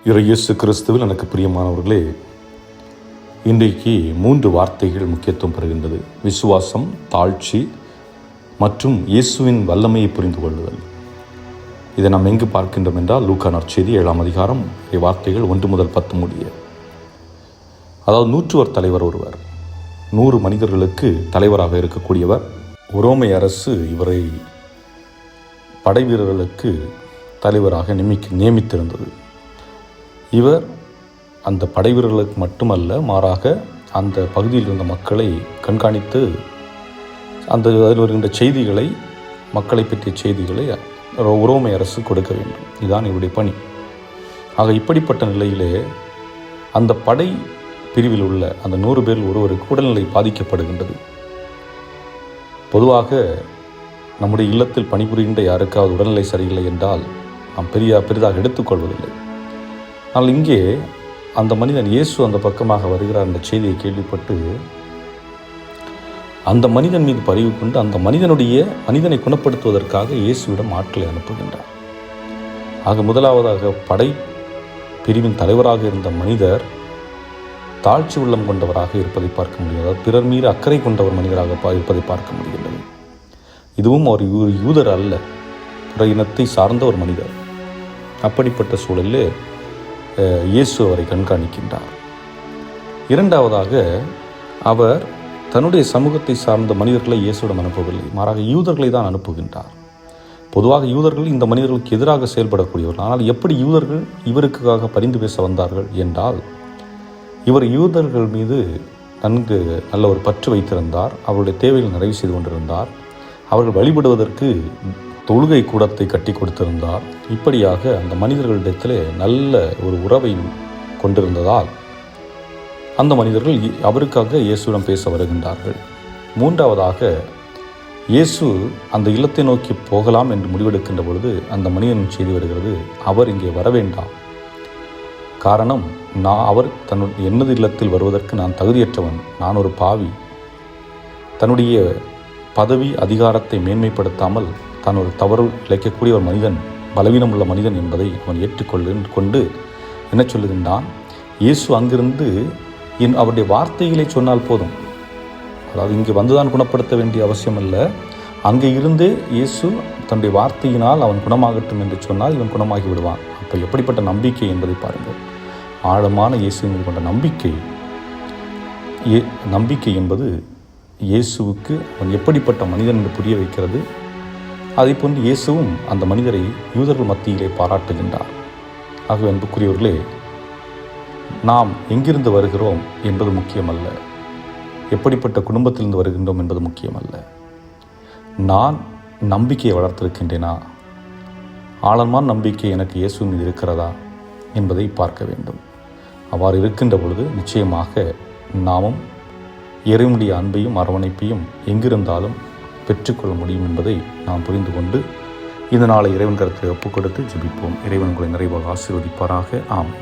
இயேசு கிறிஸ்துவில் எனக்கு பிரியமானவர்களே, இன்றைக்கு 3 வார்த்தைகள் முக்கியத்துவம் பெறுகின்றது. விசுவாசம், தாழ்ச்சி மற்றும் இயேசுவின் வல்லமையை புரிந்து கொள்ளுதல். இதை நாம் எங்கு பார்க்கின்றோம் என்றால், லூக்கா நற்செய்தி 7ஆம் அதிகாரம் வார்த்தைகள் 1 முதல் 10 முடிய. அதாவது நூற்றுவர் தலைவர் ஒருவர், 100 மனிதர்களுக்கு தலைவராக இருக்கக்கூடியவர். உரோமை அரசு இவரை படை வீரர்களுக்கு தலைவராக நியமித்திருந்தது. இவர் அந்த படை வீரர்களுக்கு மட்டுமல்ல, மாறாக அந்த பகுதியில் இருந்த மக்களை கண்காணித்து அதில் வருகின்ற செய்திகளை, மக்களை பற்றிய செய்திகளை உரோமை அரசு கொடுக்க வேண்டும். இதுதான் இவருடைய பணி. ஆக இப்படிப்பட்ட நிலையிலே அந்த படை பிரிவில் உள்ள அந்த 100 பேரில் ஒருவருக்கு உடல்நிலை பாதிக்கப்படுகின்றது. பொதுவாக நம்முடைய இல்லத்தில் பணிபுரிகின்ற யாருக்காவது உடல்நிலை சரியில்லை என்றால் நாம் பெரிதாக எடுத்துக்கொள்வதில்லை. ஆனால் இங்கே அந்த மனிதன், இயேசு அந்த பக்கமாக வருகிறார் என்ற செய்தியை கேள்விப்பட்டு அந்த மனிதன் மீது பரிவு கொண்டு அந்த மனிதனை குணப்படுத்துவதற்காக இயேசுவிடம் ஆட்களை அனுப்புகின்றார். ஆக முதலாவதாக படை பிரிவின் தலைவராக இருந்த மனிதர் தாழ்ச்சி உள்ளம் கொண்டவராக இருப்பதை பார்க்க முடியும். அதாவது பிறர் மீது அக்கறை கொண்டவர் மனிதராக இருப்பதை பார்க்க முடிகிறது. இதுவும் ஒரு யூதர் அல்ல, பிற இனத்தை சார்ந்த ஒரு மனிதர். அப்படிப்பட்ட சூழலில் இயேசு அவரை கண்காணிக்கின்றார். இரண்டாவதாக, அவர் தன்னுடைய சமூகத்தை சார்ந்த மனிதர்களை இயேசுவிடம் அனுப்பவில்லை, மாறாக யூதர்களை தான் அனுப்புகின்றார். பொதுவாக யூதர்கள் இந்த மனிதர்களுக்கு எதிராக செயல்படக்கூடியவர்கள். ஆனால் எப்படி யூதர்கள் இவருக்காக பரிந்து பேச வந்தார்கள் என்றால், இவர் யூதர்கள் மீது நல்ல ஒரு பற்று வைத்திருந்தார். அவருடைய தேவைகள் நிறைவு செய்து கொண்டிருந்தார். அவர்கள் வழிபடுவதற்கு தொழுகை கூடத்தை கட்டி கொடுத்திருந்தார். இப்படியாக அந்த மனிதர்களிடத்தில் நல்ல ஒரு உறவை கொண்டிருந்ததால் அந்த மனிதர்கள் அவருக்காக இயேசுவிடம் பேச வருகின்றார்கள். மூன்றாவதாக, இயேசு அந்த இல்லத்தை நோக்கி போகலாம் என்று முடிவெடுக்கின்ற பொழுது அந்த மனிதன் செய்தி வருகிறது, அவர் இங்கே வர வேண்டாம். காரணம், அவர் எனது இல்லத்தில் வருவதற்கு நான் தகுதியற்றவன், நான் ஒரு பாவி. தன்னுடைய பதவி அதிகாரத்தை மேன்மைப்படுத்தாமல் தான் ஒரு தவறு இழைக்கக்கூடிய ஒரு மனிதன், பலவீனம் உள்ள மனிதன் என்பதை அவன் ஏற்றுக்கொண்டு என்ன சொல்லுகின்றான், இயேசு அங்கிருந்து அவருடைய வார்த்தைகளை சொன்னால் போதும். அதாவது இங்கே வந்துதான் குணப்படுத்த வேண்டிய அவசியம் அல்ல, அங்கே இருந்தே இயேசு தன்னுடைய வார்த்தையினால் அவன் குணமாகட்டும் என்று சொன்னால் இவன் குணமாகி விடுவான். அப்போ எப்படிப்பட்ட நம்பிக்கை என்பதை பாருங்கள். ஆழமான இயேசு மீது கொண்ட நம்பிக்கை என்பது இயேசுவுக்கு அவன் எப்படிப்பட்ட மனிதன் என்று புரிய வைக்கிறது. அதை போன்று இயேசுவும் அந்த மனிதரை யூதர்கள் மத்தியிலே பாராட்டுகின்றார். ஆகவே அன்புக்குரியவர்களே, நாம் எங்கிருந்து வருகிறோம் என்பது முக்கியமல்ல, எப்படிப்பட்ட குடும்பத்திலிருந்து வருகின்றோம் என்பது முக்கியமல்ல. நான் நம்பிக்கையை வளர்த்திருக்கின்றேனா, ஆழமான நம்பிக்கை எனக்கு இயேசு மீது இருக்கிறதா என்பதை பார்க்க வேண்டும். அவ்வாறு இருக்கின்ற பொழுது நிச்சயமாக நாமும் இறைவனுடைய அன்பையும் அரவணைப்பையும் எங்கிருந்தாலும் பெற்றுக்கொள்ள முடியும் என்பதை நாம் புரிந்து கொண்டு இந்த நாளை இறைவன் கருத்தை ஒப்புக் கொடுத்து ஜெபிப்போம். இறைவன் உங்களை நிறைவாக ஆசீர்வதிப்பாராக. ஆமென்.